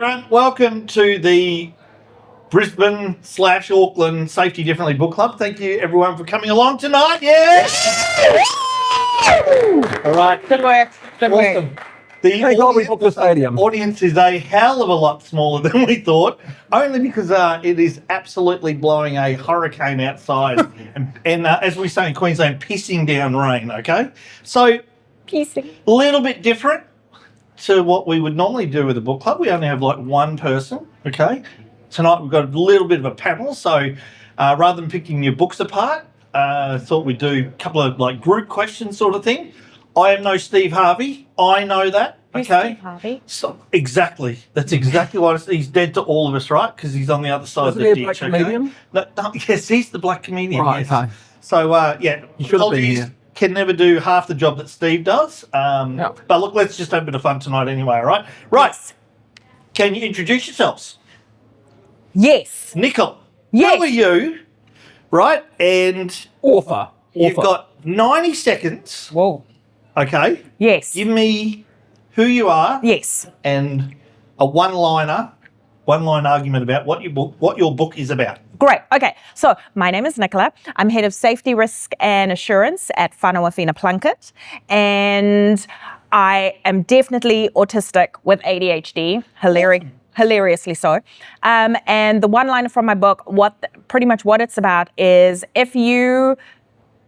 Brent, welcome to the Brisbane / Auckland Safety Differently Book Club. Thank you everyone for coming along tonight. Yeah! All right. Good work. Good work. Awesome. The audience is a hell of a lot smaller than we thought, only because it is absolutely blowing a hurricane outside and as we say in Queensland, pissing down rain, okay? So, Pissing. a little bit different to what we would normally do with a book club. We only have like one person, okay? Tonight we've got a little bit of a panel, so rather than picking your books apart, I thought we'd do a couple of like group questions sort of thing. I am no Steve Harvey. I know that, Who's okay? Steve Harvey? So, exactly. That's exactly what it is. He's dead to all of us, right? Because he's on the other side of the ditch, black okay? comedian? No, yes, he's the black comedian, Right, yes. okay. So, yeah, You should have been apologies. here. Can never do half the job that Steve does. Yep. But look, let's just have a bit of fun tonight anyway, all right? Right. Yes. Can you introduce yourselves? Yes. Nicola, Yes. who are you? Right? And Author. you've got 90 seconds, Whoa. okay? Yes. Give me who you are Yes. and a one-line argument about what your book is about. Great. Okay. So my name is Nicola. I'm head of safety, risk and assurance at Whanawafina Plunkett. And I am definitely autistic with ADHD, hilariously so. And the one-liner from my book, pretty much what it's about is if you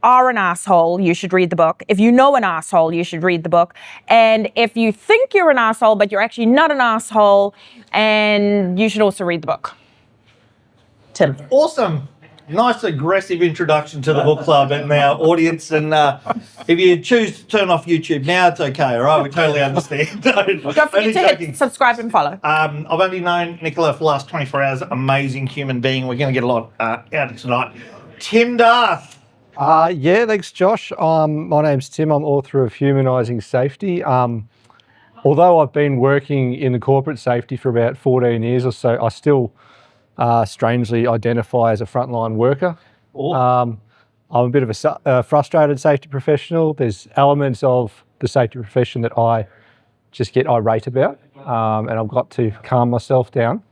are an asshole, you should read the book. If you know an asshole, you should read the book. And if you think you're an asshole, but you're actually not an asshole, and you should also read the book. Tim. Awesome. Nice aggressive introduction to the book club and our audience. And if you choose to turn off YouTube now, it's okay, all right? We totally understand. Don't forget to hit subscribe and follow. I've only known Nicola for the last 24 hours. Amazing human being. We're going to get a lot out of tonight. Tim Darth. Yeah, thanks, Josh. My name's Tim. I'm author of Humanising Safety. Although I've been working in the corporate safety for about 14 years or so, I still strangely identify as a frontline worker. I'm a bit of a frustrated safety professional. There's elements of the safety profession that I just get irate about, and I've got to calm myself down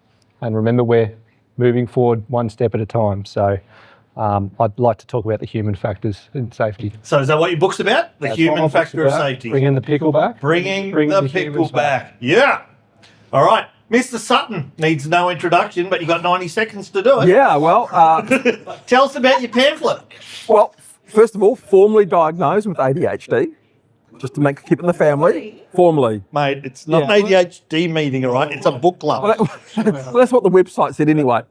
and remember we're moving forward one step at a time. So I'd like to talk about the human factors in safety. So is that what your book's about? The That's human what my book's factor of about. safety. Bringing the pickle back. Bringing Bringing the the pickle humans back. Yeah. All right. Mr. Sutton needs no introduction, but you got 90 seconds to do it. Yeah, well, Tell us about your pamphlet. first of all, formally diagnosed with ADHD, just to keep it in the family. Formally. Mate, it's not Yeah. an ADHD meeting, all right? It's a book club. Well, that's what the website said anyway.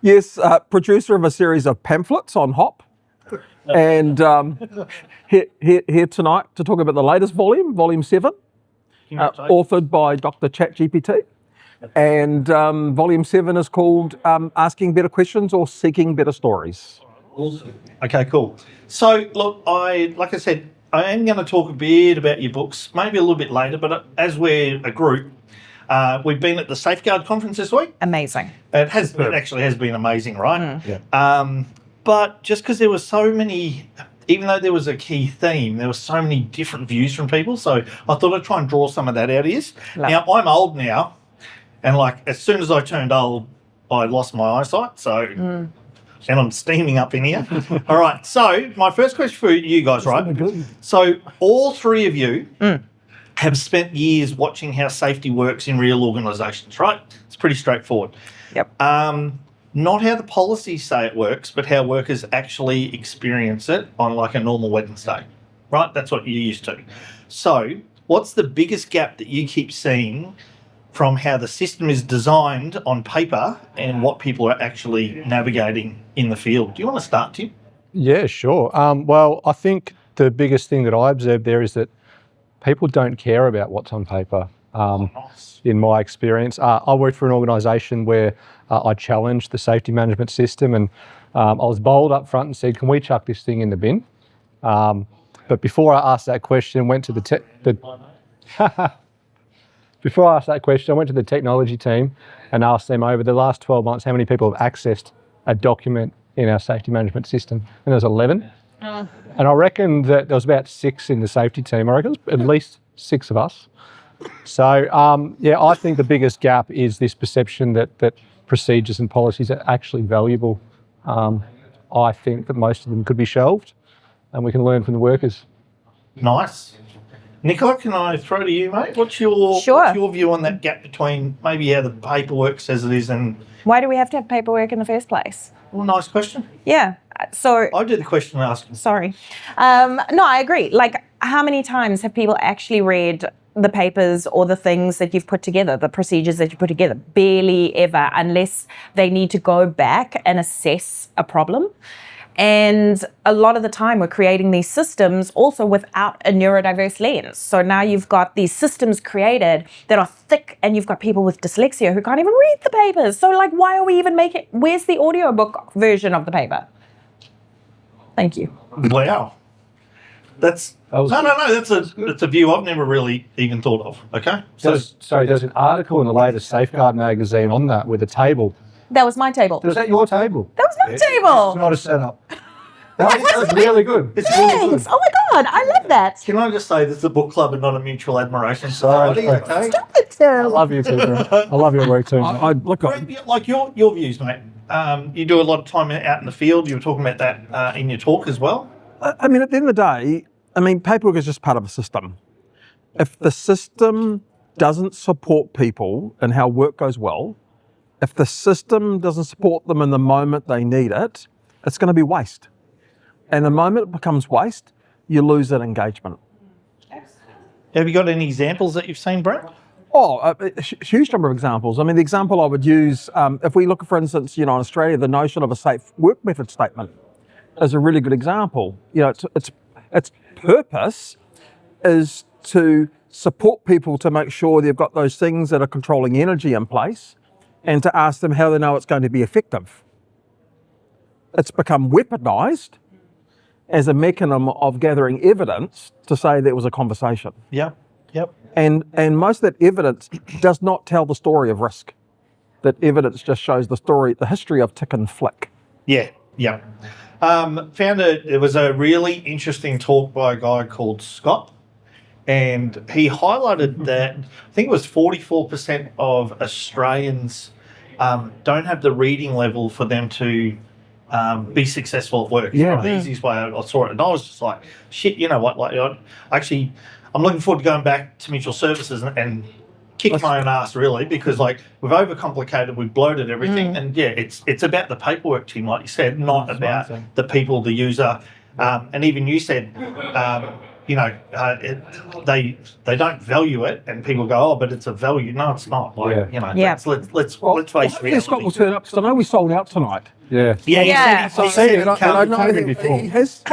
Yes, producer of a series of pamphlets on HOP. And here tonight to talk about the latest volume, Volume 7, authored by Dr. ChatGPT. And Volume 7 is called Asking Better Questions or Seeking Better Stories. Awesome. Okay, cool. So, look, like I said, I am going to talk a bit about your books, maybe a little bit later, but as we're a group, we've been at the Safeguard conference this week. Amazing. It actually has been amazing, right? Yeah. But just because there were so many, even though there was a key theme, there were so many different views from people. So I thought I'd try and draw some of that out of you. Now, I'm old now, and like as soon as I turned old, I lost my eyesight. So, and I'm steaming up in here. All right. So my first question for you guys, right? So all three of you have spent years watching how safety works in real organisations, right? It's pretty straightforward. Yep. Not how the policies say it works, but how workers actually experience it on like a normal Wednesday, right? That's what you're used to. So what's the biggest gap that you keep seeing from how the system is designed on paper and what people are actually navigating in the field? Do you want to start, Tim? Yeah, sure. Well, I think the biggest thing that I observed there is that people don't care about what's on paper. Nice. In my experience, I worked for an organisation where I challenged the safety management system, and I was bold up front and said, "Can we chuck this thing in the bin?" But before I asked that question, went to the technology team and asked them over the last 12 months how many people have accessed a document in our safety management system, and there was 11. And I reckon that there was about 6 in the safety team. I reckon it was at least 6 of us So, I think the biggest gap is this perception that procedures and policies are actually valuable. I think that most of them could be shelved and we can learn from the workers. Nice. Nicola, can I throw to you, mate? What's your view on that gap between maybe how the paperwork says it is and... Why do we have to have paperwork in the first place? Well, nice question. Yeah. So... I did the question asking. Sorry. No, I agree. Like, how many times have people actually read the papers or the things that you've put together, the procedures that you put together? Barely ever, unless they need to go back and assess a problem. And a lot of the time we're creating these systems also without a neurodiverse lens. So now you've got these systems created that are thick and you've got people with dyslexia who can't even read the papers. So like, why are we even making, where's the audiobook version of the paper? Thank you. Wow. That's a view I've never really even thought of. Okay. There's an article in the latest Safeguard magazine on that with a table. That was my table. Was that your table? That was my table. It's not a setup. That was really good. It's really good. Oh my God, I love that. Can I just say this is a book club and not a mutual admiration society? Okay. Stop it, I love you too, bro. I love your work too. Like your views, mate. You do a lot of time out in the field. You were talking about that in your talk as well. I mean, at the end of the day, paperwork is just part of a system. If the system doesn't support people and how work goes well, if the system doesn't support them in the moment they need it, it's going to be waste. And the moment it becomes waste, you lose that engagement. Have you got any examples that you've seen, Brent? A huge number of examples. I mean, the example I would use, if we look, for instance, in Australia, the notion of a safe work method statement is a really good example. Its purpose is to support people to make sure they've got those things that are controlling energy in place and to ask them how they know it's going to be effective. It's become weaponised as a mechanism of gathering evidence to say there was a conversation. Yep. And most of that evidence does not tell the story of risk. That evidence just shows the history of tick and flick. Yeah. It was a really interesting talk by a guy called Scott, and he highlighted that I think it was 44% of Australians don't have the reading level for them to be successful at work. Yeah. The easiest way I saw it. And I was just like, shit, you know what? Like, I'm looking forward to going back to mutual services and kick my own ass, really, because like we've overcomplicated, we've bloated everything, and it's about the paperwork team, like you said, not about the people, the user, and even you said, they don't value it, and people go, but it's a value. No, it's not. Like, let's face reality. Scott will turn up because I know we sold out tonight. Yeah. Yeah. Hey,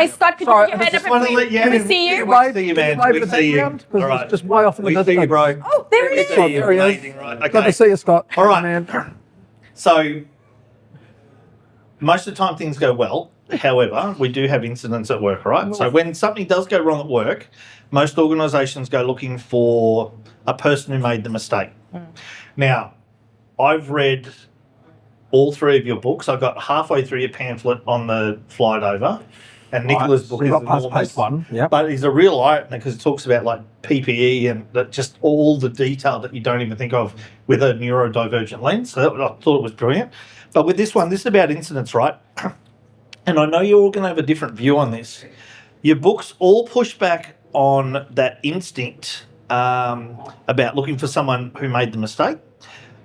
Scott, could you put your hand up Can we see you? We see you, man. We see you. All right. Just way off in the We see you, bro. Oh, there he is. See you. There he is. Amazing, right? Okay. Good to see you, Scott. All right. Man. So, most of the time things go well. However, we do have incidents at work, right? So when something does go wrong at work, most organisations go looking for a person who made the mistake. Now, I've read all three of your books. I got halfway through your pamphlet on the flight over, and Nicola's book is enormous. But it's a real eye-opener because it talks about like PPE and just all the detail that you don't even think of with a neurodivergent lens. So I thought it was brilliant. But with this one, this is about incidents, right? And I know you're all going to have a different view on this. Your books all push back on that instinct about looking for someone who made the mistake.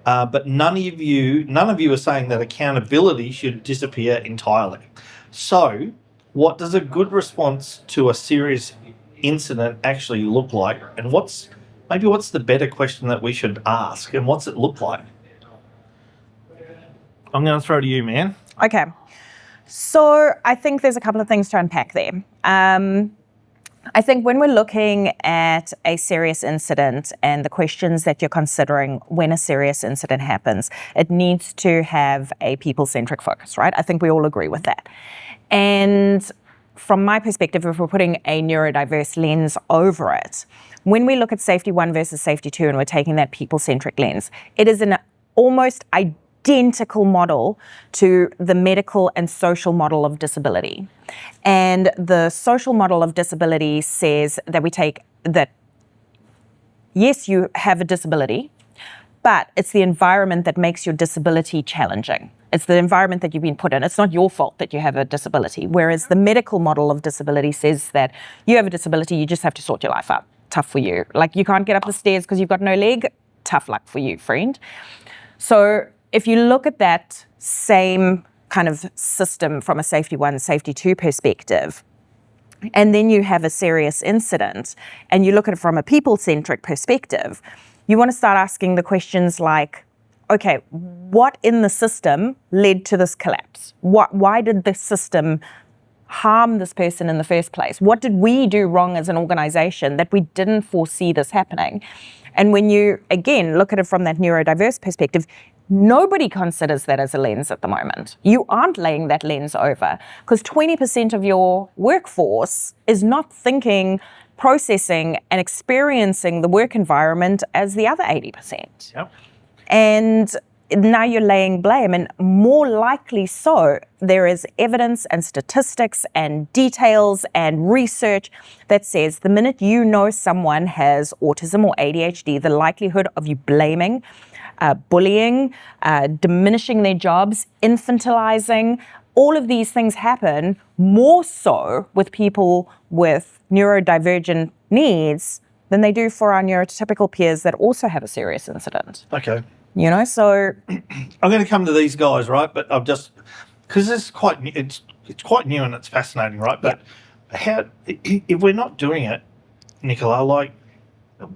But none of you are saying that accountability should disappear entirely. So, what does a good response to a serious incident actually look like? And what's the better question that we should ask? And what's it look like? I'm going to throw to you, man. Okay. So I think there's a couple of things to unpack there. I think when we're looking at a serious incident and the questions that you're considering when a serious incident happens, it needs to have a people-centric focus, right? I think we all agree with that. And from my perspective, if we're putting a neurodiverse lens over it, when we look at safety 1 versus safety 2 and we're taking that people-centric lens, it is an almost identical model to the medical and social model of disability. And the social model of disability says that we take that yes, you have a disability, but it's the environment that makes your disability challenging. It's the environment that you've been put in. It's not your fault that you have a disability. Whereas the medical model of disability says that you have a disability, you just have to sort your life out. Tough for you. Like, you can't get up the stairs because you've got no leg. Tough luck for you, friend. So if you look at that same kind of system from a safety 1, safety 2 perspective, and then you have a serious incident, and you look at it from a people-centric perspective, you want to start asking the questions like, okay, what in the system led to this collapse? Why did the system harm this person in the first place? What did we do wrong as an organization that we didn't foresee this happening? And when you, again, look at it from that neurodiverse perspective, nobody considers that as a lens at the moment. You aren't laying that lens over because 20% of your workforce is not thinking, processing, and experiencing the work environment as the other 80%. Yep. And now you're laying blame, and more likely so, there is evidence and statistics and details and research that says the minute you know someone has autism or ADHD, the likelihood of you blaming, bullying, diminishing their jobs, infantilizing, all of these things happen more so with people with neurodivergent needs than they do for our neurotypical peers that also have a serious incident. Okay. You know, so I'm going to come to these guys, right? But I've just, because it's quite new and it's fascinating, right? But how, if we're not doing it, Nicola, like,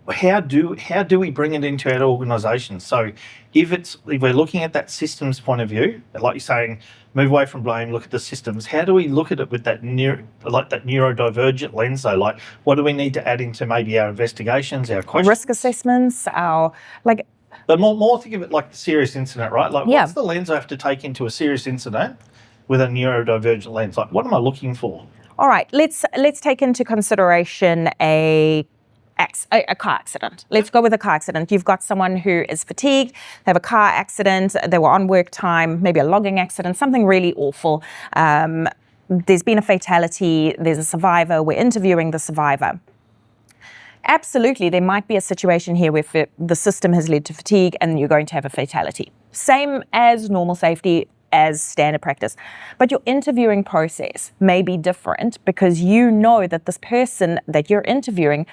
how do we bring it into our organisation? So if we're looking at that systems point of view, like you're saying, move away from blame, look at the systems. How do we look at it with that neurodivergent lens? So, like, what do we need to add into maybe our investigations, our questions, risk assessments, But more think of it like the serious incident, right? Like, what's the lens I have to take into a serious incident with a neurodivergent lens? Like, what am I looking for? All right, let's take into consideration a car accident. Let's go with a car accident. You've got someone who is fatigued, they have a car accident, they were on work time, maybe a logging accident, something really awful. There's been a fatality, there's a survivor, we're interviewing the survivor. Absolutely, there might be a situation here where the system has led to fatigue and you're going to have a fatality. Same as normal safety, as standard practice. But your interviewing process may be different because you know that this person that you're interviewing,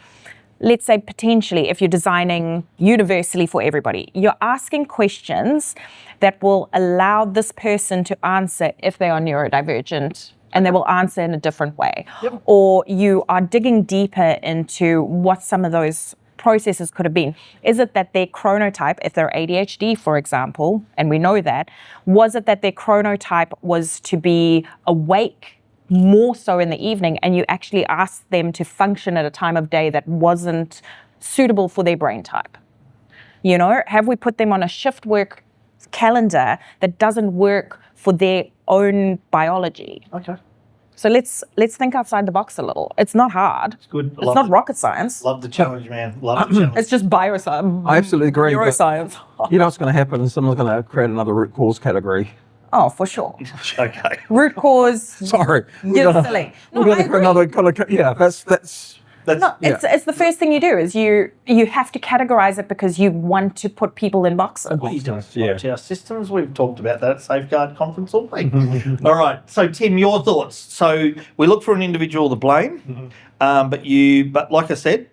let's say potentially if you're designing universally for everybody, you're asking questions that will allow this person to answer if they are neurodivergent, and they will answer in a different way. Yep. Or you are digging deeper into what some of those processes could have been. Is it that their chronotype, if they're ADHD, for example, and we know that, was it that their chronotype was to be awake more so in the evening, and you actually asked them to function at a time of day that wasn't suitable for their brain type? You know, have we put them on a shift work calendar that doesn't work for their own biology? Okay. So let's think outside the box a little. It's not hard. It's good. It's not rocket science. Love the challenge, man. Love the challenge. It's just bioscience. I absolutely agree. Neuroscience. You know what's going to happen is someone's going to create another root cause category. Oh, for sure. Okay. Root cause. Sorry. You're silly. No, We're I going to agree. another kind of, that's No, it's the first thing you do is you have to categorize it because you want to put people in boxes. We don't watch our systems. We've talked about that at Safeguard Conference all week. All right. So, Tim, your thoughts. So we look for an individual to blame, but like I said,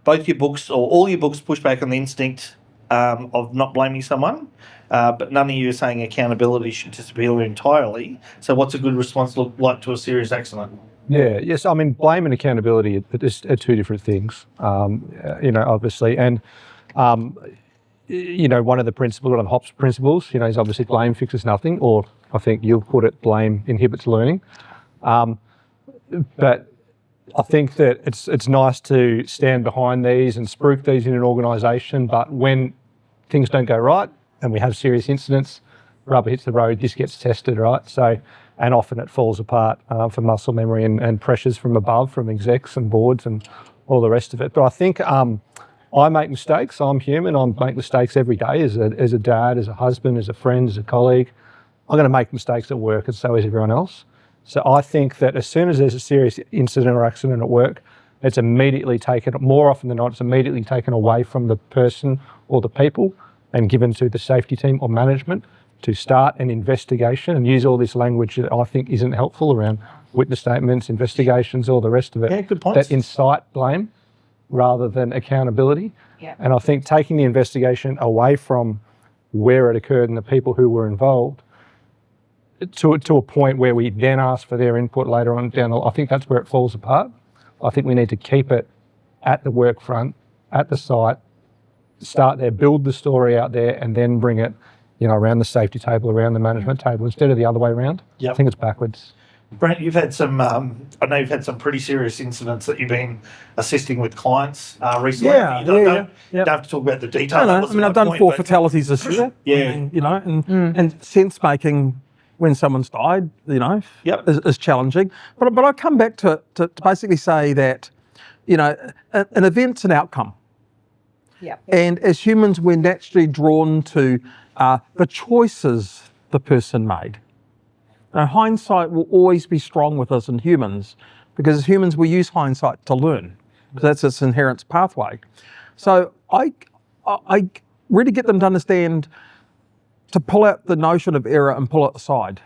both your books or all your books push back on the instinct of not blaming someone. But none of you are saying accountability should disappear entirely. So what's a good response look like to a serious accident? Yes. I mean, blame and accountability are two different things, obviously. And, one of the principles, one of the HOPS principles, is obviously blame fixes nothing, or I think you'll put it, blame inhibits learning. But I think that it's nice to stand behind these and spruik these in an organisation, but when things don't go right and we have serious incidents, rubber hits the road, this gets tested, right? So, and often it falls apart for muscle memory and pressures from above, from execs and boards and all the rest of it. But I think I make mistakes. I'm human. I make mistakes every day as a dad, as a husband, as a friend, as a colleague. I'm going to make mistakes at work, and so is everyone else. So I think that as soon as there's a serious incident or accident at work, it's immediately taken, more often than not, it's immediately taken away from the person or the people and given to the safety team or management to start an investigation and use all this language that I think isn't helpful around witness statements, investigations, all the rest of it. Yeah, good points. That incite blame rather than accountability. Yeah. And I think taking the investigation away from where it occurred and the people who were involved to a point where we then ask for their input later on down, I think that's where it falls apart. I think we need to keep it at the work front, at the site, start there, build the story out there, and then bring it, around the safety table, around the management table, instead of the other way around. Yep. I think it's backwards. Brent, you've had some, I know you've had some pretty serious incidents that you've been assisting with clients recently. Yeah, you don't, yeah. don't have to talk about the details. I mean, I've done 4 fatalities this year. Yeah. And sense making when someone's died, Yep. is challenging. But I come back to basically say that, an event's an outcome. Yeah. And as humans, we're naturally drawn to the choices the person made. Now, hindsight will always be strong with us in humans, because as humans, we use hindsight to learn. That's its inherent pathway. So I really get them to understand, to pull out the notion of error and pull it aside,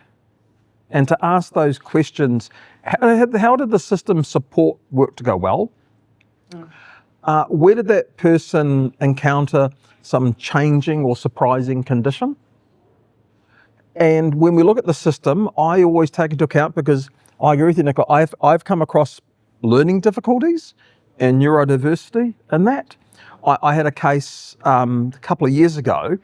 and to ask those questions. How did the system support work to go well? Where did that person encounter some changing or surprising condition? And when we look at the system, I always take into account, because I agree with you, Nicola, I've come across learning difficulties and neurodiversity in that. I had a case a couple of years ago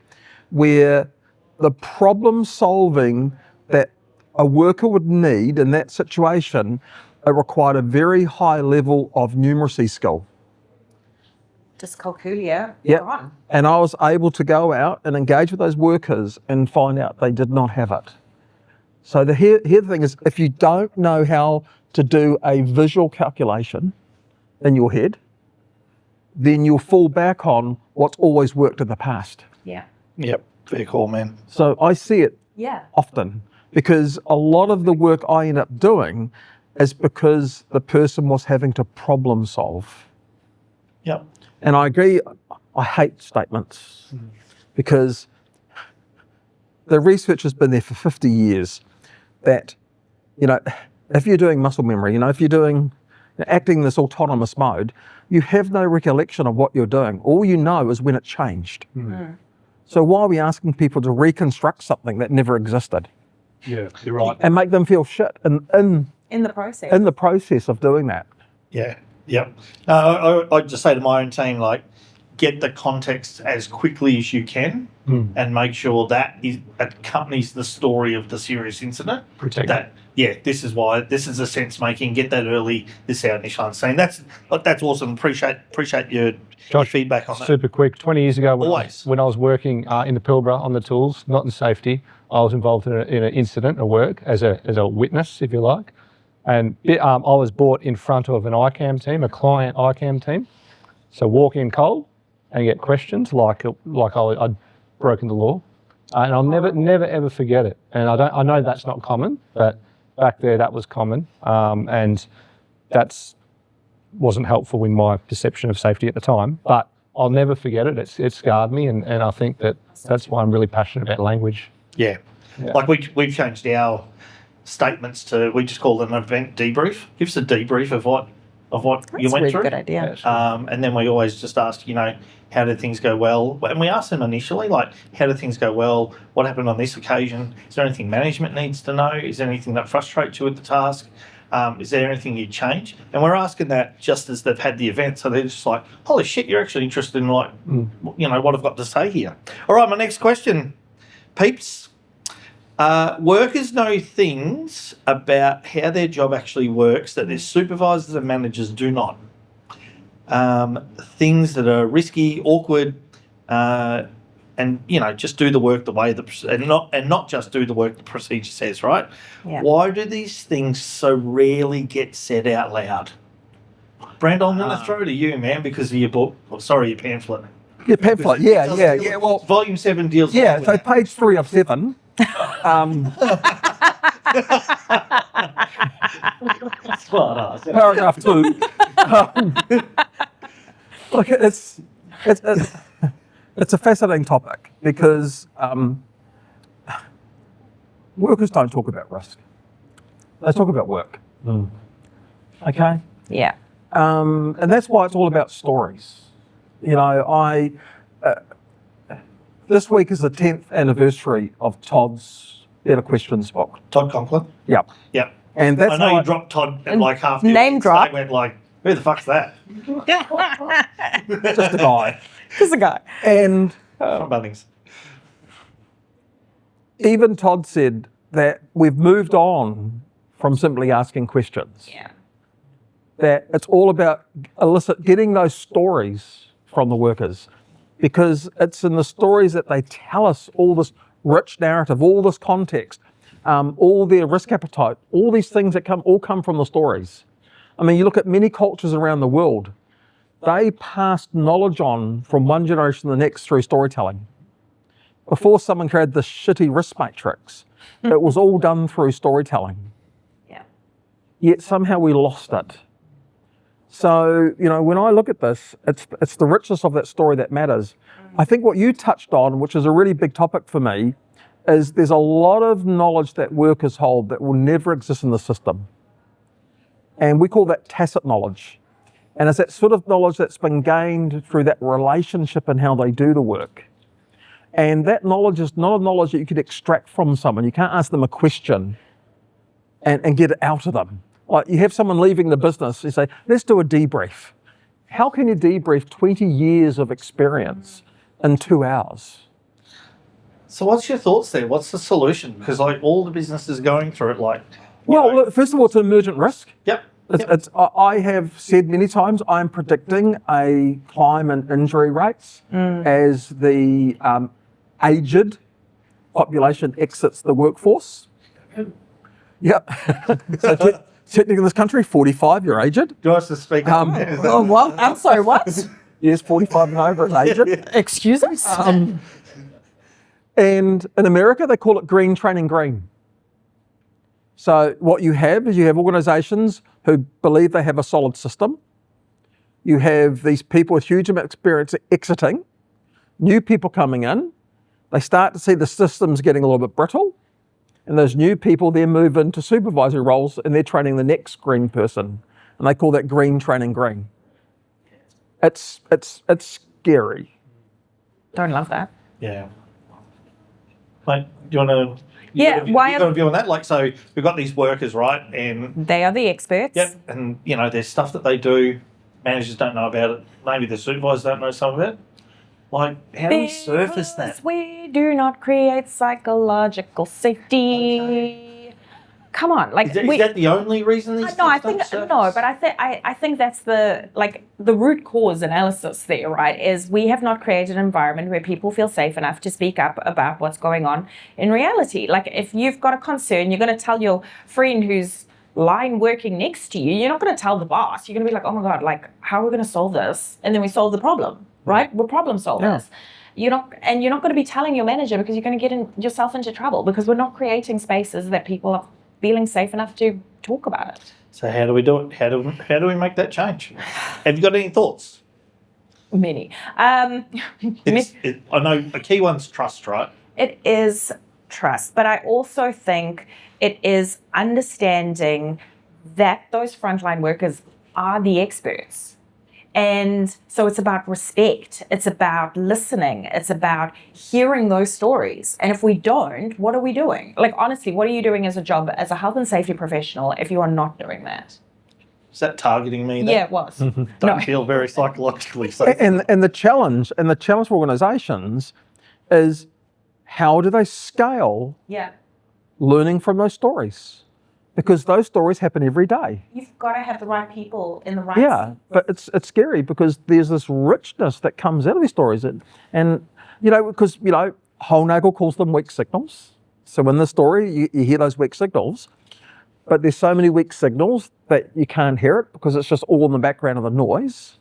where the problem solving that a worker would need in that situation required a very high level of numeracy skill. Dyscalculia. Yeah. And I was able to go out and engage with those workers and find out they did not have it. So here the thing is, if you don't know how to do a visual calculation in your head, then you'll fall back on what's always worked in the past. Yeah. Yep. Fair call, man. So I see it Yeah. often, because a lot of the work I end up doing is because the person was having to problem solve. Yep. And I agree, I hate statements, because the research has been there for 50 years that, if you're doing muscle memory, if you're doing acting in this autonomous mode, you have no recollection of what you're doing. All you know is when it changed. So why are we asking people to reconstruct something that never existed? Yeah, you're right. And make them feel shit in In the process. the process of doing that? Yeah. Yep. I'd just say to my own team, get the context as quickly as you can and make sure that accompanies the story of the serious incident. Protect that. Yeah, this is why, this is a sense making, get that early, this is our initial understanding. That's awesome. Appreciate your feedback on that. Super quick. 20 years ago, when I was working in the Pilbara on the tools, not in safety, I was involved in an incident at work as a witness, if you like. And I was brought in front of an ICAM team, a client ICAM team. So walk in cold and get questions like I'd broken the law. And I'll never ever forget it. And I know that's not common, but back there that was common. And that's wasn't helpful in my perception of safety at the time. But I'll never forget it. It scarred me, and I think that's why I'm really passionate about language. Yeah. Like we've changed our statements to, we just call it an event debrief. Give us a debrief of what you went through. That's a really good idea. And then we always just ask, how did things go well? And we ask them initially, how did things go well? What happened on this occasion? Is there anything management needs to know? Is there anything that frustrates you with the task? Is there anything you change? And we're asking that just as they've had the event, so they're just like, holy shit, you're actually interested in what I've got to say here. All right, my next question, peeps. Workers know things about how their job actually works that their supervisors and managers do not. Things that are risky, awkward, and just do the work the way and not just do the work the procedure says, right? Yeah. Why do these things so rarely get said out loud? Brent, I'm going to throw to you, man, because of your book. Your pamphlet. Your pamphlet, yeah. Well, Volume 7 deals. yeah. with So that. page 3 of 7. Smart ass. Paragraph 2. Look, it's a fascinating topic because workers don't talk about risk. They talk about work. Okay? Yeah. And that's why it's all about stories. You know, this week is the 10th anniversary of Todd's Better Questions book. Todd Conklin. Yep. Yep. And that's I know how you dropped Todd at like half the Name drop. Went like, who the fuck's that? just a guy. Just a guy. And From Bunnings. even Todd said that we've moved on from simply asking questions. Yeah. That it's all about getting those stories from the workers, because it's in the stories that they tell us all this rich narrative, all this context, all their risk appetite, all these things that all come from the stories. I mean, you look at many cultures around the world, they passed knowledge on from one generation to the next through storytelling. Before someone created this shitty risk matrix, it was all done through storytelling. Yeah. Yet somehow we lost it. So, you know, when I look at this, it's the richness of that story that matters. I think what you touched on, which is a really big topic for me, is there's a lot of knowledge that workers hold that will never exist in the system. And we call that tacit knowledge. And it's that sort of knowledge that's been gained through that relationship and how they do the work. And that knowledge is not a knowledge that you could extract from someone. You can't ask them a question and get it out of them. Like, you have someone leaving the business, you say, let's do a debrief. How can you debrief 20 years of experience in 2 hours? So what's your thoughts there? What's the solution? Because like all the businesses going through it, like... Well, look, first of all, it's an emergent risk. Yep. I have said many times I'm predicting a climb in injury rates as the aged population exits the workforce. Yep. So technically in this country, 45, you're aged. Do you want us to speak up? Oh, what? I'm sorry, what? Yes, 45 and over is aged. Excuse us? And in America, they call it green training green. So what you have is you have organisations who believe they have a solid system. You have these people with huge amount of experience exiting, new people coming in. They start to see the systems getting a little bit brittle, and those new people then move into supervisory roles and they're training the next green person. And they call that green training green. It's scary. Don't love that. Yeah. Like, do you want to... Yeah, you got a view on that? Like, so we've got these workers, right? And They are the experts. yep, and you know, there's stuff that they do. Managers don't know about it. Maybe the supervisors don't know some of it. Like, how do we surface that? Because we do not create psychological safety. Okay. Come on, like Is that the only reason these no, I things think don't no, surface? but I think that's the root cause analysis there, right? Is we have not created an environment where people feel safe enough to speak up about what's going on in reality. Like, if you've got a concern, you're going to tell your friend who's line working next to you. You're not going to tell the boss. You're going to be like, oh my god, like, how are we going to solve this? And then we solve the problem, right? We're problem solvers. You're not going to be telling your manager because you're going to get yourself into trouble because we're not creating spaces that people are feeling safe enough to talk about it. So how do we do it? How do we make that change? Have you got any thoughts? Many. I know a key one's trust, right? It is trust, but I also think it is understanding that those frontline workers are the experts. And so it's about respect, it's about listening, it's about hearing those stories. And if we don't, what are we doing? Like, honestly, what are you doing as a job, as a health and safety professional, if you are not doing that? Is that targeting me? Yeah, it was. Don't feel very psychologically safe. And the challenge for organisations is, how do they scale Yeah. learning from those stories? Because those stories happen every day. You've got to have the right people in the right Yeah, but it's scary because there's this richness that comes out of these stories. And you know, because, you know, Holnagel calls them weak signals. So in the story, you hear those weak signals, but there's so many weak signals that you can't hear it because it's just all in the background of the noise.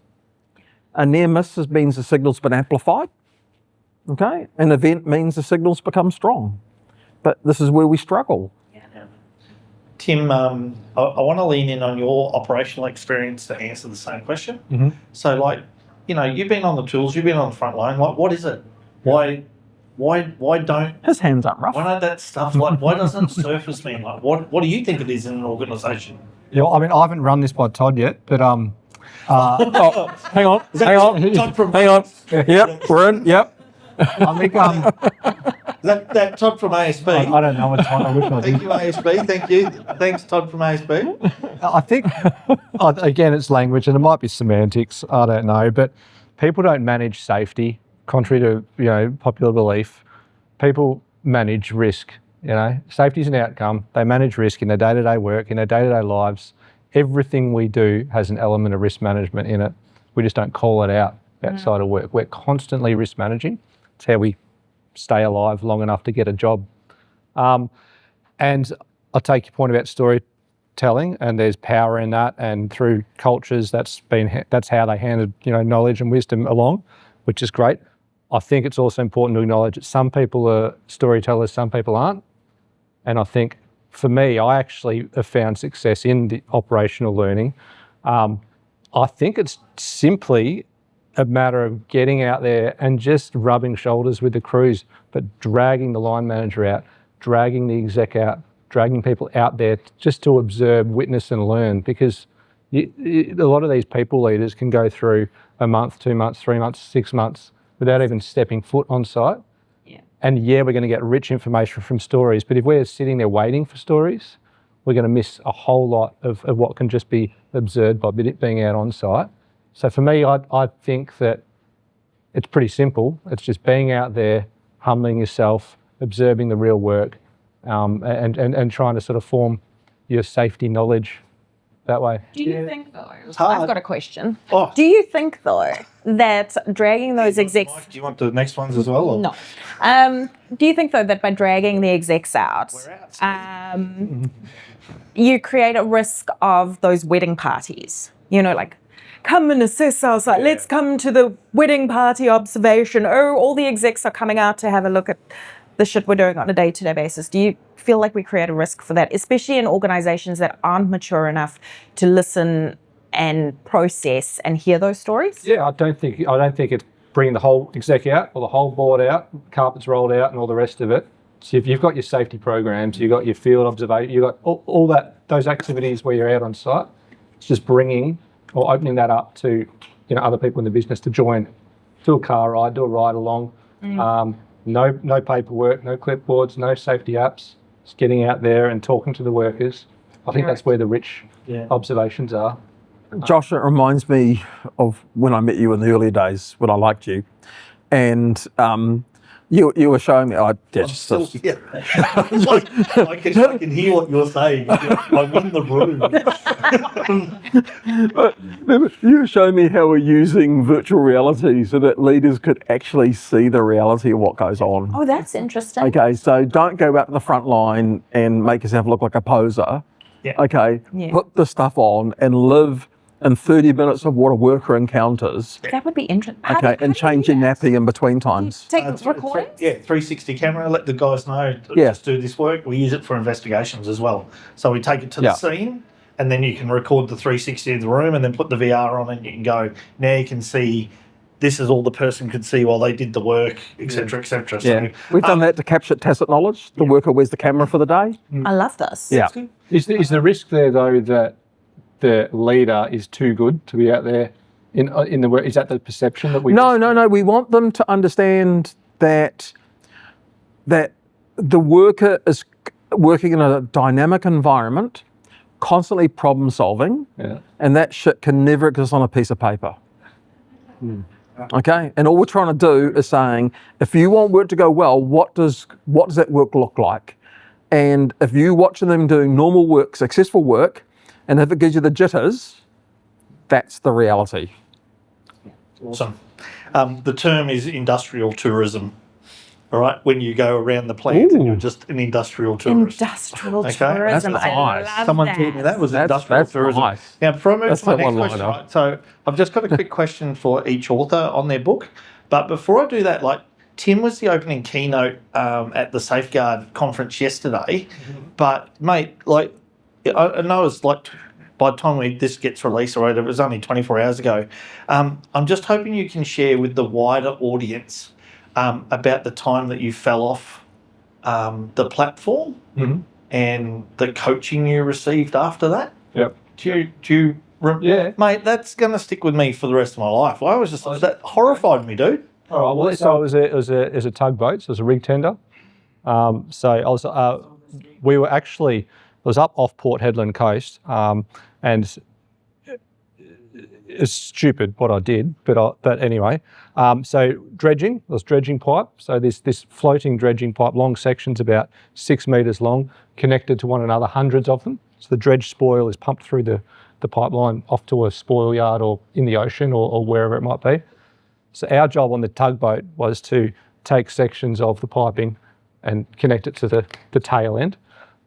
A near miss means the signal's been amplified. Okay? An event means the signal's become strong. But this is where we struggle. Tim, I want to lean in on your operational experience to answer the same question. Mm-hmm. So, like, you've been on the tools, you've been on the front line. Like, what is it? Why don't His hands aren't rough. why don't that stuff why doesn't it surface, man? Like, what do you think it is in an organisation? Yeah, I mean, I haven't run this by Todd yet, but Oh, hang on. Todd from Hang on. Yep, we're in. Yep. I think that Todd from ASB. I don't know what Todd. I wish I did. Thank you, ASB. Thank you. Thanks, Todd from ASB. I think, again, it's language and it might be semantics, I don't know, but people don't manage safety, contrary to, popular belief. People manage risk, Safety is an outcome. They manage risk in their day-to-day work, in their day-to-day lives. Everything we do has an element of risk management in it. We just don't call it out outside of work. We're constantly risk managing. It's how we stay alive long enough to get a job. And I take your point about storytelling, and there's power in that. And through cultures, that's how they handed knowledge and wisdom along, which is great. I think it's also important to acknowledge that some people are storytellers, some people aren't. And I think for me, I actually have found success in the operational learning. I think it's simply a matter of getting out there and just rubbing shoulders with the crews, but dragging the line manager out, dragging the exec out, dragging people out there just to observe, witness and learn, because a lot of these people leaders can go through a month, 2 months, 3 months, 6 months without even stepping foot on site. Yeah. And we're going to get rich information from stories, but if we're sitting there waiting for stories, we're going to miss a whole lot of what can just be observed by being out on site. So for me, I think that it's pretty simple. It's just being out there, humbling yourself, observing the real work, and trying to sort of form your safety knowledge that way. Do you think, though, hard. I've got a question. Oh. Do you think, though, that dragging those execs... Do you want the next ones as well? Or? No. Do you think, though, that by dragging the execs out, We're out. you create a risk of those wedding parties? Like, come and assess our site. Let's come to the wedding party observation. Oh, all the execs are coming out to have a look at the shit we're doing on a day-to-day basis. Do you feel like we create a risk for that, especially in organizations that aren't mature enough to listen and process and hear those stories? Yeah, I don't think it's bringing the whole exec out or the whole board out, carpets rolled out and all the rest of it. So if you've got your safety programs, you've got your field observation, you've got all those activities where you're out on site, it's just bringing or opening that up to other people in the business to join, do a car ride, do a ride along. No paperwork, no clipboards, no safety apps. Just getting out there and talking to the workers. I think that's where the rich observations are. Josh, it reminds me of when I met you in the early days when I liked you, and you were showing me. I can hear what you're saying. I'm in the room. You were showing me how we're using virtual reality so that leaders could actually see the reality of what goes on. Oh, that's interesting. Okay, so don't go out to the front line and make yourself look like a poser. Yeah. Okay, Yeah. put the stuff on and live in 30 minutes of what a worker encounters. That would be interesting. Okay, and change your nappy in between times. Take recordings? 360 camera, let the guys know, just do this work. We use it for investigations as well. So we take it to the scene, and then you can record the 360 of the room and then put the VR on and you can go, now you can see this is all the person could see while they did the work, etc., etc. Yeah, we've done that to capture tacit knowledge. The worker wears the camera for the day. I love this. Yeah. Is the risk there though that the leader is too good to be out there in the work? Is that the perception that we? No. We want them to understand that the worker is working in a dynamic environment, constantly problem solving, and that shit can never exist on a piece of paper. Okay, and all we're trying to do is saying, if you want work to go well, what does that work look like? And if you watching them doing normal work, successful work, and if it gives you the jitters, that's the reality. Awesome. The term is industrial tourism. All right, when you go around the plant and you're just an industrial tourist. Industrial Okay, tourism. that's I nice. love Someone that. told me that was industrial tourism. Nice. Now, before I move That's to my the next one question, liner. right, so I've just got a quick question for each author on their book. But before I do that, Tim was the opening keynote at the Safeguard conference yesterday. But, mate, I know it's like by the time this gets released or whatever, it was only 24 hours ago. I'm just hoping you can share with the wider audience about the time that you fell off the platform and the coaching you received after that. Yep. Do you Yeah. Mate, that's going to stick with me for the rest of my life. That horrified me, dude. All right. Well, so it was a tugboat. So it was a rig tender. So I was, we were actually, it was up off Port Hedland coast, and it's stupid what I did, but anyway. So dredging, there was dredging pipe. So this floating dredging pipe, long sections about 6 metres long, connected to one another, hundreds of them. So the dredge spoil is pumped through the pipeline off to a spoil yard or in the ocean or wherever it might be. So our job on the tugboat was to take sections of the piping and connect it to the tail end.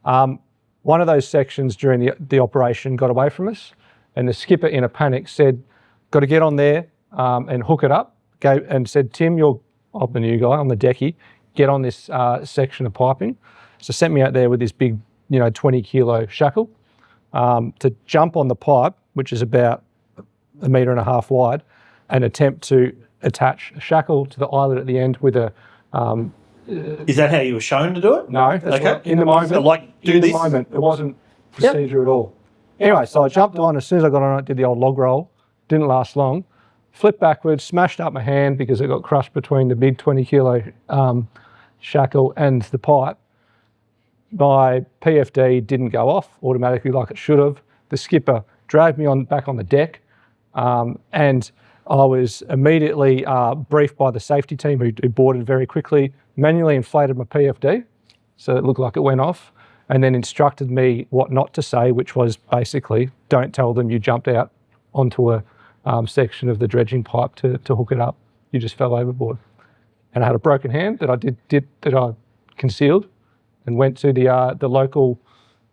One of those sections during the operation got away from us, and the skipper in a panic said, got to get on there and hook it up, and said, Tim, I'm the new guy, I'm the decky, get on this section of piping. So sent me out there with this big 20 kilo shackle to jump on the pipe, which is about 1.5 metres wide, and attempt to attach a shackle to the eyelet at the end with a... Is that how you were shown to do it? No, that's okay. Right. In the moment, so in the moment, it wasn't procedure at all. Anyway, so I jumped on, as soon as I got on it, did the old log roll, didn't last long, flipped backwards, smashed up my hand because it got crushed between the big 20 kilo shackle and the pipe. My PFD didn't go off automatically like it should have. The skipper dragged me back on the deck, and I was immediately briefed by the safety team who boarded very quickly, manually inflated my PFD so it looked like it went off, and then instructed me what not to say, which was basically, don't tell them you jumped out onto a section of the dredging pipe to hook it up. You just fell overboard. And I had a broken hand that I concealed, and went to the local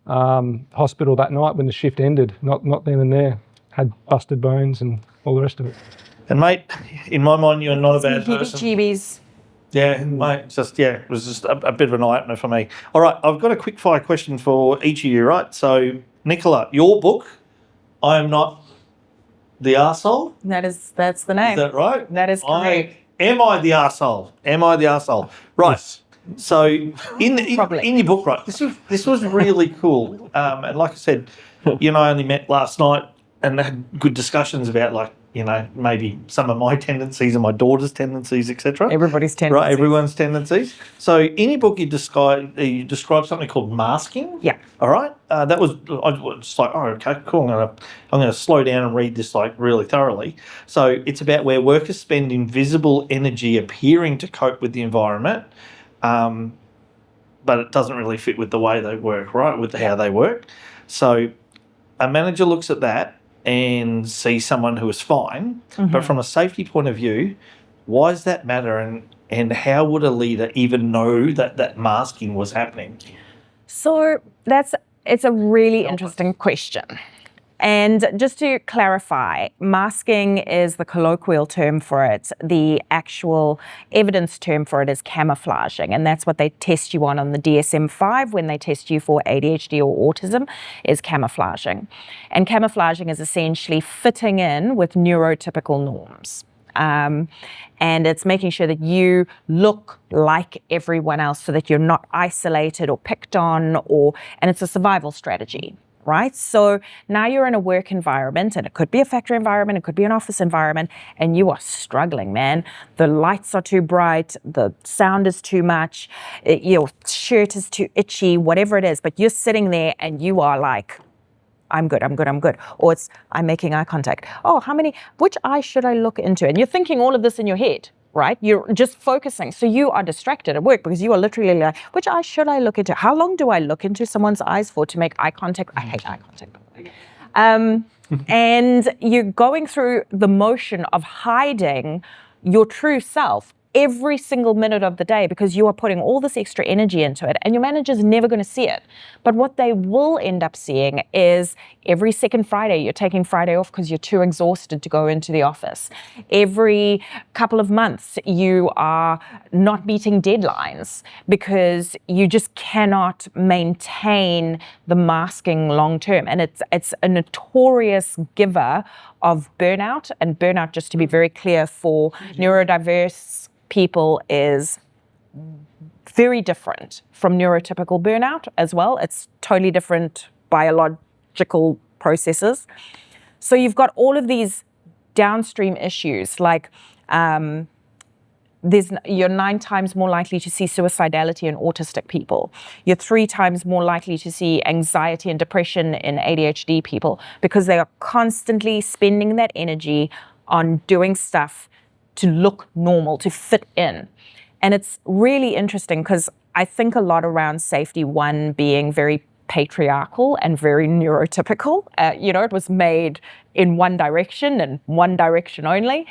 hospital that night when the shift ended, not then and there. Had busted bones and all the rest of it. And mate, in my mind, you're not a bad person. Heebie-jeebies. Yeah, mate, it was just a bit of an eye-opener for me. All right, I've got a quick fire question for each of you, right? So, Nicola, your book, I Am Not the Arsehole. That's the name. Is that right? That is correct. Am I the arsehole? Am I the arsehole? Right. Yes. So in your book, right, this was really cool. And like I said, you and I only met last night and had good discussions about maybe some of my tendencies and my daughter's tendencies, etc. Everybody's tendencies. Right, everyone's tendencies. So in your book, you describe something called masking. Yeah. All right. That was I was like, oh, okay, cool. I'm gonna slow down and read this really thoroughly. So it's about where workers spend invisible energy appearing to cope with the environment, but it doesn't really fit with the way they work, right? With how they work. So a manager looks at that and see someone who is fine, but from a safety point of view, why does that matter, and how would a leader even know that masking was happening? So it's a really interesting question. And just to clarify, masking is the colloquial term for it. The actual evidence term for it is camouflaging, and that's what they test you on the DSM-5 when they test you for ADHD or autism, is camouflaging. And camouflaging is essentially fitting in with neurotypical norms. And it's making sure that you look like everyone else so that you're not isolated or picked on, and it's a survival strategy. Right? So now you're in a work environment, and it could be a factory environment, it could be an office environment, and you are struggling, man. The lights are too bright, the sound is too much, your shirt is too itchy, whatever it is, but you're sitting there and you are like, I'm good. Or I'm making eye contact. Oh, which eye should I look into? And you're thinking all of this in your head. Right? You're just focusing. So you are distracted at work because you are literally like, which eye should I look into? How long do I look into someone's eyes for to make eye contact? I hate eye contact. And you're going through the motion of hiding your true self every single minute of the day because you are putting all this extra energy into it, and your manager's never going to see it. But what they will end up seeing is every second Friday, you're taking Friday off because you're too exhausted to go into the office. Every couple of months, you are not meeting deadlines because you just cannot maintain the masking long term. And it's a notorious giver of burnout. And burnout, just to be very clear, for neurodiverse people is very different from neurotypical burnout as well. It's totally different biological processes. So you've got all of these downstream issues, like you're 9 times more likely to see suicidality in autistic people. You're 3 times more likely to see anxiety and depression in ADHD people because they are constantly spending that energy on doing stuff to look normal, to fit in. And it's really interesting because I think a lot around safety, one being very patriarchal and very neurotypical. It was made in one direction and one direction only.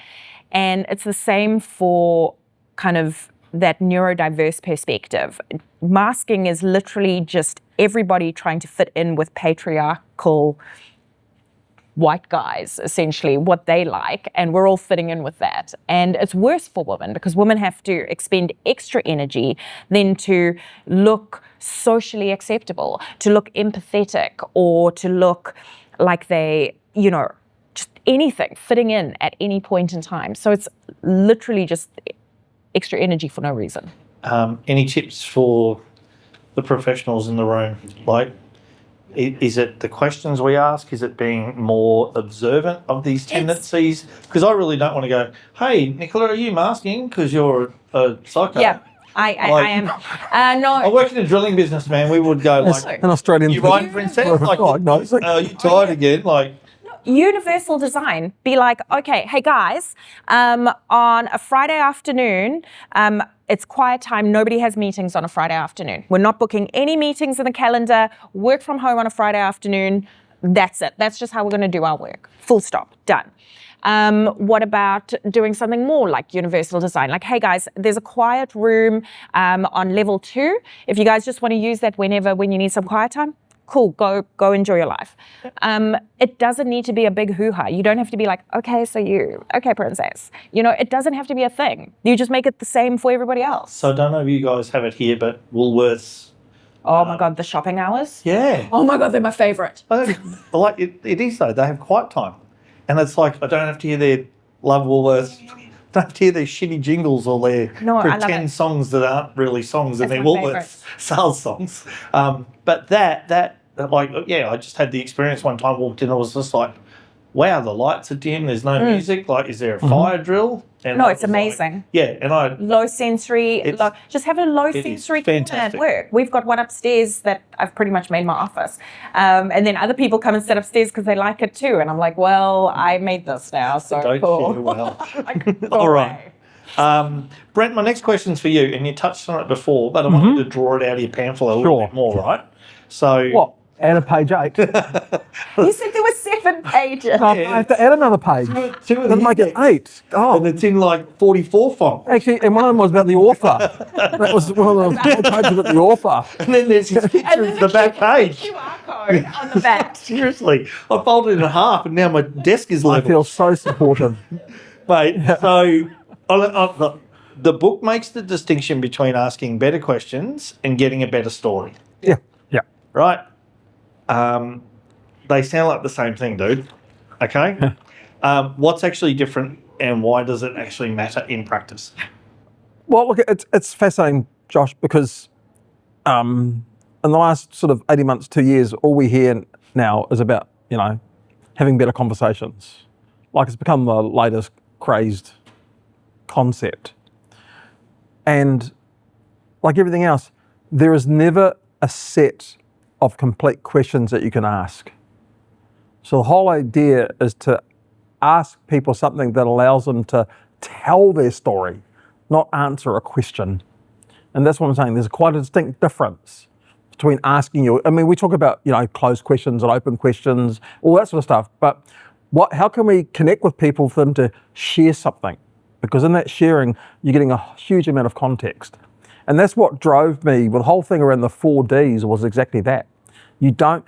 And it's the same for kind of that neurodiverse perspective. Masking is literally just everybody trying to fit in with patriarchal white guys, essentially, what they like, and we're all fitting in with that. And it's worse for women because women have to expend extra energy then to look socially acceptable, to look empathetic, or to look like they, just anything, fitting in at any point in time. So it's literally just extra energy for no reason. Any tips for the professionals in the room? Like, is it the questions we ask? Is it being more observant of these tendencies? Because I really don't want to go, hey, Nicola, are you masking because you're a psycho? Yeah, I am. No. I work in the drilling business, man. We would go like, an Australian. you right, Princess? Like, you tired again? Like, universal design. Be like, okay, hey guys, on a Friday afternoon, it's quiet time. Nobody has meetings on a Friday afternoon. We're not booking any meetings in the calendar. Work from home on a Friday afternoon. That's it. That's just how we're going to do our work. Full stop. Done. What about doing something more like universal design? Like, hey guys, there's a quiet room on level 2. If you guys just want to use that when you need some quiet time, cool, go enjoy your life. It doesn't need to be a big hoo-ha. You don't have to be like, okay, princess. It doesn't have to be a thing. You just make it the same for everybody else. So I don't know if you guys have it here, but Woolworths. Oh my God, the shopping hours? Yeah. Oh my God, they're my favourite. Like it is though. They have quiet time. And it's like, I don't have to hear their love Woolworths. I don't have to hear their shitty jingles or their pretend songs that aren't really songs and they're Woolworths sales songs. But that I just had the experience one time, walked in, I was just like, wow, the lights are dim, there's no music, like, is there a fire drill? And no, it's amazing. Like, and low sensory, just have a low sensory corner at work. We've got one upstairs that I've pretty much made my office. And then other people come and sit upstairs because they like it too. And I'm like, well, I made this now, so don't cool. Feel well. All right. Brent, my next question's for you, and you touched on it before, but I want you to draw it out of your pamphlet a little bit more, right? So what? Add a page 8. You said there were 7 pages. No, I have to add another page. That'll make it 8. Oh. And it's in like 44 font. Actually, and one of them was about the author. That was one of the pages about the author. And then there's his picture of the back page. QR code on the back. Seriously. I folded it in half and now my desk is level. I feel so supportive. Mate, so the book makes the distinction between asking better questions and getting a better story. Yeah. Right? They sound like the same thing, dude. Okay? What's actually different and why does it actually matter in practice? Well, look, it's fascinating, Josh, because in the last sort of 18 months, 2 years, all we hear now is about, having better conversations. Like, it's become the latest crazed concept. And like everything else, there is never a set of complete questions that you can ask. So the whole idea is to ask people something that allows them to tell their story, not answer a question. And that's what I'm saying. There's quite a distinct difference between asking you. I mean, we talk about, closed questions and open questions, all that sort of stuff. But how can we connect with people for them to share something? because in that sharing, you're getting a huge amount of context. And that's what drove me with the whole thing around the 4Ds was exactly that. You don't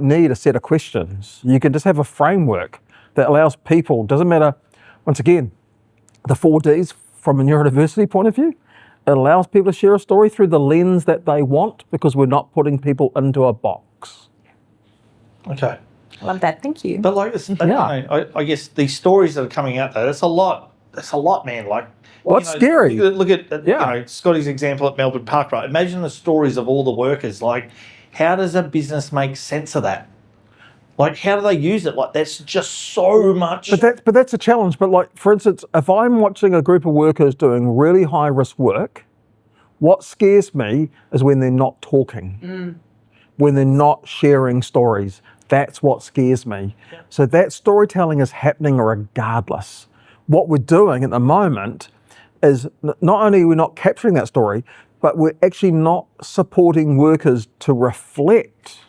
need a set of questions. You can just have a framework that allows people, doesn't matter, once again, the 4Ds from a neurodiversity point of view, it allows people to share a story through the lens that they want because we're not putting people into a box. Okay. Love that. Thank you. But like, I guess these stories that are coming out though, that's a lot, man. Like, well, it's scary. Look at Scotty's example at Melbourne Park, right? Imagine the stories of all the workers. Like, how does a business make sense of that? Like, how do they use it? Like, that's just so much. But that's a challenge. But like, for instance, if I'm watching a group of workers doing really high risk work, what scares me is when they're not talking, when they're not sharing stories. That's what scares me. Yeah. So that storytelling is happening regardless. What we're doing at the moment is not only we're not capturing that story, but we're actually not supporting workers to reflect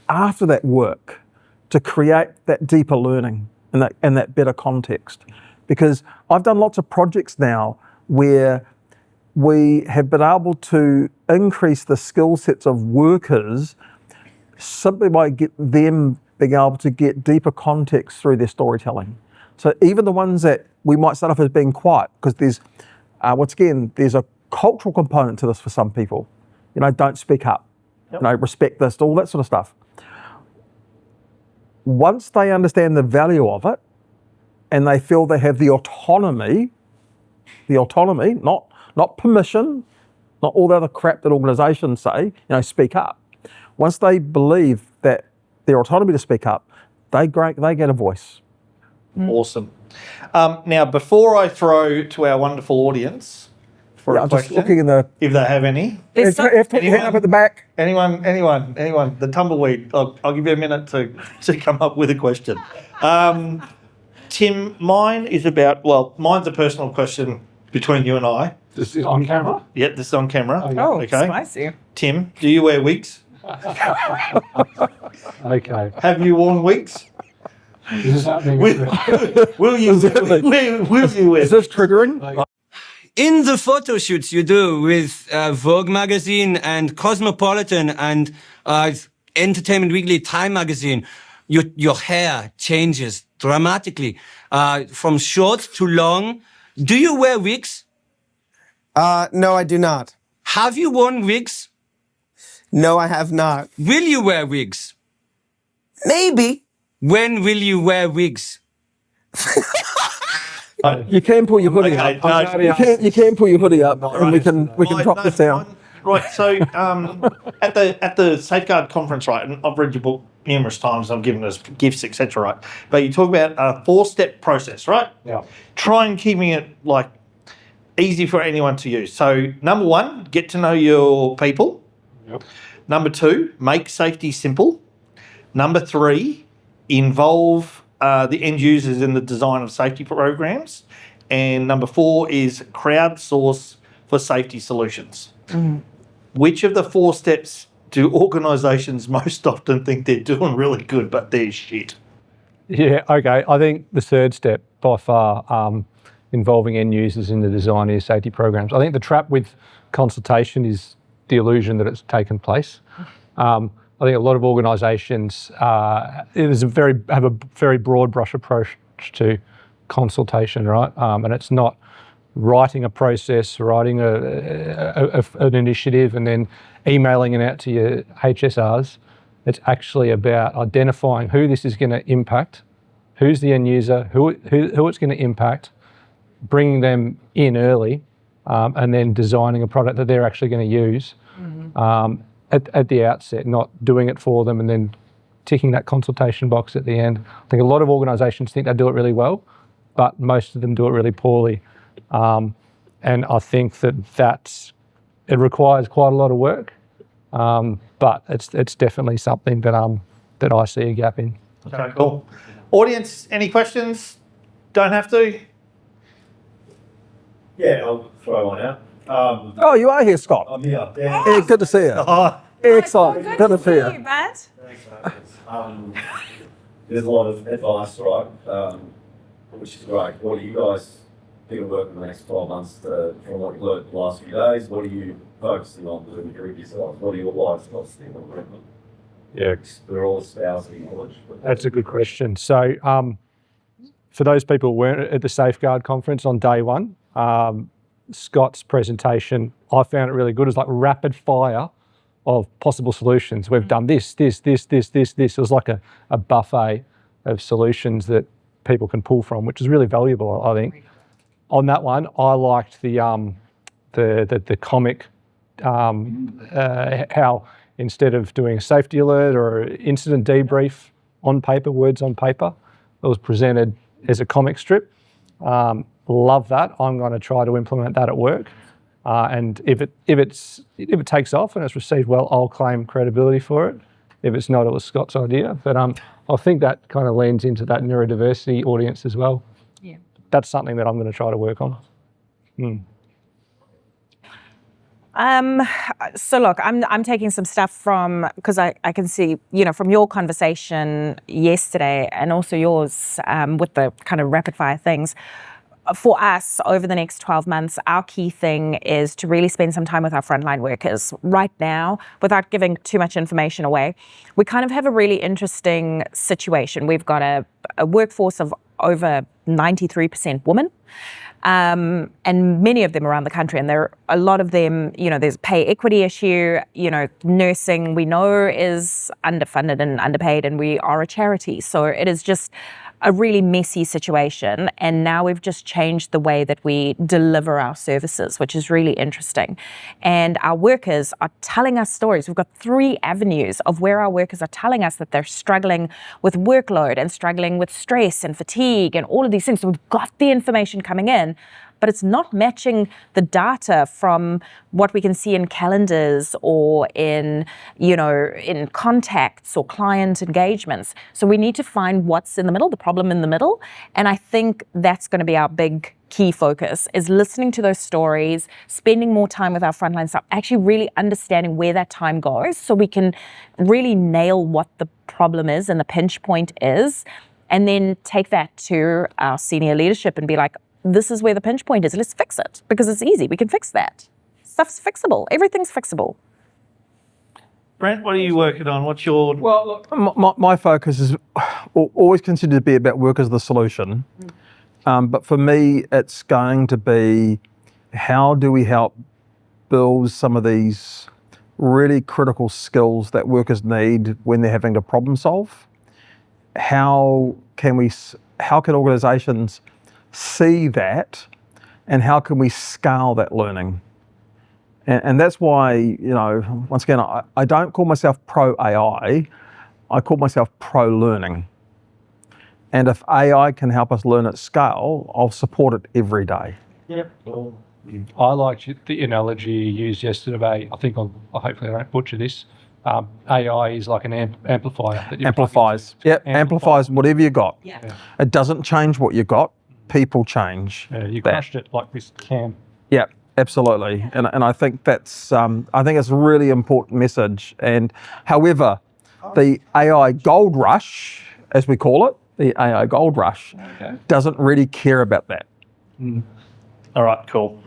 after that work to create that deeper learning and that better context. Because I've done lots of projects now where we have been able to increase the skill sets of workers simply by them being able to get deeper context through their storytelling. So even the ones that we might start off as being quiet, because there's, once again, there's a cultural component to this for some people. Don't speak up, respect this, all that sort of stuff. Once they understand the value of it, and they feel they have the autonomy, not permission, not all the other crap that organisations say, speak up. Once they believe that their autonomy to speak up, they get a voice. Awesome. Now, before I throw to our wonderful audience for a question, just looking in the, if they have any. Hand up at the back. Anyone, the tumbleweed. I'll give you a minute to come up with a question. Tim, mine's a personal question between you and I. This is on camera? Yeah, this is on camera. Oh, okay. Spicy. Tim, do you wear wigs? Okay. Have you worn wigs? This is happening. Will you wear? Is this triggering? In the photo shoots you do with Vogue magazine and Cosmopolitan and Entertainment Weekly, Time magazine, your hair changes dramatically from short to long. Do you wear wigs? No, I do not. Have you worn wigs? No, I have not. Will you wear wigs? Maybe. When will you wear wigs? You can pull your hoodie up. You can pull your hoodie up, and we can drop this down. Right. So at the Safeguard conference, right, and I've read your book numerous times. I've given us gifts, etc. Right, but you talk about a 4-step process, right? Yeah. Try and keeping it like easy for anyone to use. So number 1, get to know your people. Yep. Number 2, make safety simple. Number 3, involve the end users in the design of safety programs. And number 4 is crowdsource for safety solutions. Which of the 4 steps do organisations most often think they're doing really good, but they're shit? Yeah, okay. I think the 3rd step by far, involving end users in the design of your safety programs. I think the trap with consultation is the illusion that it's taken place. I think a lot of organisations have a very broad brush approach to consultation, right? And it's not writing a process, writing an initiative, and then emailing it out to your HSRs. It's actually about identifying who this is going to impact, who's the end user, who it's going to impact, bringing them in early, and then designing a product that they're actually going to use at the outset, not doing it for them and then ticking that consultation box at the end. I think a lot of organisations think they do it really well, but most of them do it really poorly. And I think it requires quite a lot of work, but it's definitely something that I see a gap in. Okay, cool. Audience, any questions? Don't have to. Yeah, I'll throw one out. Oh, you are here, Scott. I'm here. Yeah. Yeah, good to see you. Oh, Excellent. Good to see you. Matt. Thanks, mate. There's a lot of advice, right? Which is great. What are you guys bit of work in the next 12 months from what you learned the last few days? What are you focusing on to improve yourself? What are your life styles thing on improvement? Yeah, We're all espousing knowledge. that's a good question. So, for those people who weren't at the Safeguard conference on day one, Scott's presentation, I found it really good. It's like rapid fire of possible solutions. We've done this. It was like a buffet of solutions that people can pull from, which is really valuable, I think. On that one, I liked the comic, how instead of doing a safety alert or incident debrief on paper, words on paper, it was presented as a comic strip. Love that. I'm going to try to implement that at work. And if it takes off and it's received well, I'll claim credibility for it. If it's not, it was Scott's idea. But I think that kind of leans into that neurodiversity audience as well. Yeah. That's something that I'm going to try to work on. So look, I'm taking some stuff from, because I can see, from your conversation yesterday and also yours with the kind of rapid fire things. For us, over the next 12 months, our key thing is to really spend some time with our frontline workers. Right now, without giving too much information away, we kind of have a really interesting situation. We've got a workforce of over 93% women. And many of them around the country, and there are a lot of them, there's a pay equity issue, nursing we know is underfunded and underpaid, and we are a charity. So it is just a really messy situation. And now we've just changed the way that we deliver our services, which is really interesting. And our workers are telling us stories. We've got 3 avenues of where our workers are telling us that they're struggling with workload and struggling with stress and fatigue and all of these things. So we've got the information coming in, but it's not matching the data from what we can see in calendars or in contacts or client engagements. So we need to find what's in the middle, the problem in the middle. And I think that's going to be our big key focus, is listening to those stories, spending more time with our frontline staff, actually really understanding where that time goes so we can really nail what the problem is and the pinch point is, and then take that to our senior leadership and be like, this is where the pinch point is. Let's fix it, because it's easy. We can fix that. Stuff's fixable. Everything's fixable. Brent, what are you working on? What's your... Well, look, my focus is always considered to be about work as the solution. But for me, it's going to be, how do we help build some of these really critical skills that workers need when they're having to problem solve? How can organisations see that, and how can we scale that learning? And that's why, once again, I don't call myself pro AI, I call myself pro learning. And if AI can help us learn at scale, I'll support it every day. Yep. I liked the analogy you used yesterday. I think hopefully I don't butcher this. AI is like an amplifier. That Amplifies. Yep, amplifies whatever you got. Yeah. It doesn't change what you got. People change. You crushed it like this Cam. Yeah, absolutely. And I think that's a really important message. And however, the AI gold rush, as we call it, the AI gold rush, doesn't really care about that. All right, cool.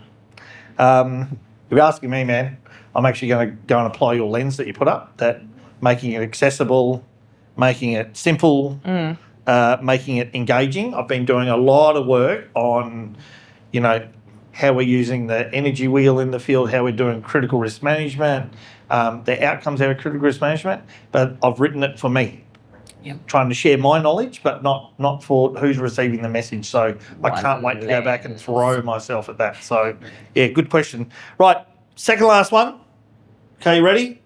If you're asking me, man, I'm actually going to go and apply your lens that you put up, that making it accessible, making it simple, making it engaging. I've been doing a lot of work on, how we're using the energy wheel in the field, how we're doing critical risk management, the outcomes out of critical risk management, but I've written it for me. Yep. Trying to share my knowledge, but not for who's receiving the message. So I can't wait to go back and throw myself at that. So, yeah, good question. Right, second last one. Okay, ready?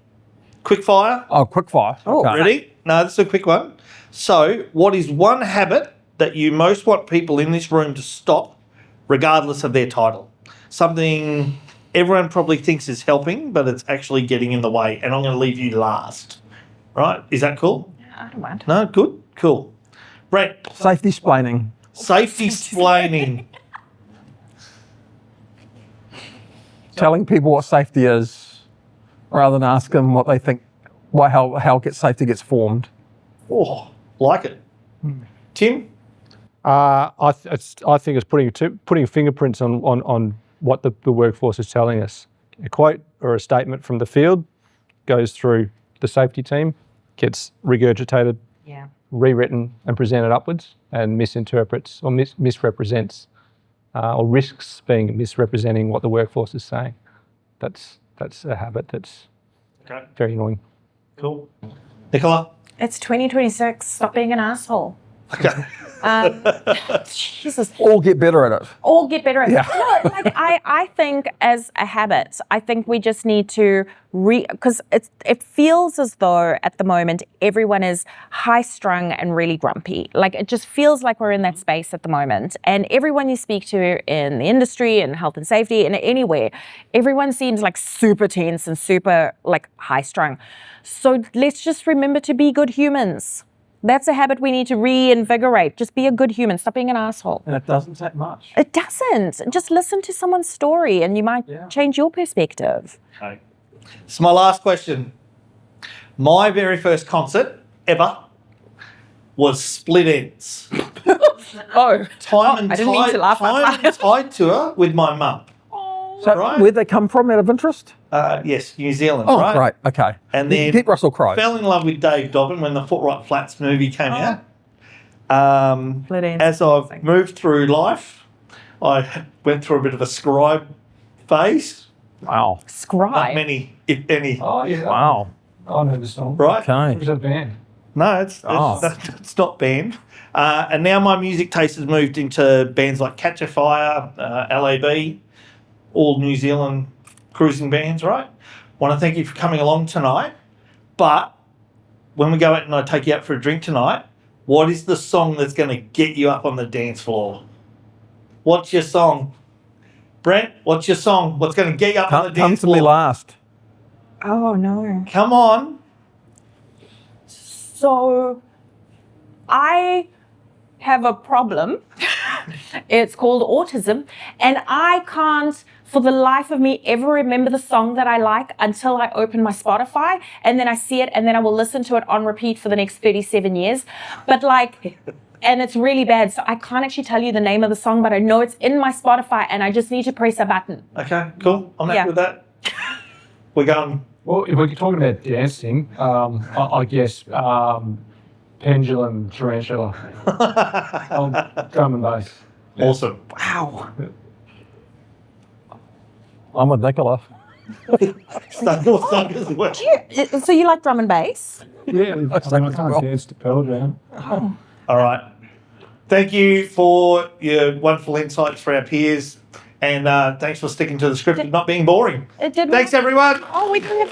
Quick fire. Oh, quick fire. Oh, Okay. Ready? No, this is a quick one. So, what is one habit that you most want people in this room to stop, regardless of their title? Something everyone probably thinks is helping, but it's actually getting in the way. And I'm going to leave you last. Right? Is that cool? I don't mind. No? Good? Cool. Brent. Safety splaining. Safety splaining. Telling people what safety is, rather than ask them what they think, how safety gets formed. Oh, like it. Tim? I think it's putting fingerprints on what the workforce is telling us. A quote or a statement from the field goes through the safety team, gets regurgitated, rewritten and presented upwards, and misinterprets or misrepresents or risks being misrepresenting what the workforce is saying. That's a habit that's very annoying. Cool. Nicola? It's 2026. Stop being an asshole. Okay. Jesus. All get better at it. All get better at it. Yeah. No, like I think as a habit, I think we just need to because it feels as though at the moment everyone is high strung and really grumpy. Like it just feels like we're in that space at the moment. And everyone you speak to in the industry and health and safety and anywhere, everyone seems like super tense and super like high strung. So let's just remember to be good humans. That's a habit we need to reinvigorate. Just be a good human. Stop being an asshole. And it doesn't take much. It doesn't. Just listen to someone's story and you might change your perspective. Okay. So my last question. My very first concert ever was Split Ends. Oh, Time and I didn't mean to laugh out time and loud. tide tour with my mum. So Right. where'd they come from out of interest? Yes, New Zealand, Oh, right? great. Okay. And then Get Russell Crowe. fell in love with Dave Dobbin when the Footright Flats movie came out. Split Ends. As I've moved through life, I went through a bit of a scribe phase. Wow. Not Scribe. many, if any. Oh, yeah. Wow. I know the song. Right? Okay. Who's that band? No, it's not banned. And now my music taste has moved into bands like Catch a Fire, LAB, all New Zealand cruising bands, right? Want to thank you for coming along tonight. But when we go out and I take you out for a drink tonight, what is the song that's going to get you up on the dance floor? What's your song? Brent, what's your song? What's going to get you up on the Come dance to floor? me last. Oh, no. Come on. So I have a problem. It's called autism. And I can't, for the life of me, ever remember the song that I like until I open my Spotify and then I see it and then I will listen to it on repeat for the next 37 years. But like, and it's really bad. So I can't actually tell you the name of the song, but I know it's in my Spotify and I just need to press a button. Okay, cool. I'm happy Yeah. with that. We're going. Well, if we're talking about dancing, I guess pendulum tarantula. Drum and bass. Awesome. Wow. I'm with Nicola. So you like drum and bass? Yeah, I can't dance to Pearl Jam. All right. Thank you for your wonderful insights for our peers. And thanks for sticking to the script and not being boring. It did. Thanks, everyone. Oh, we don't have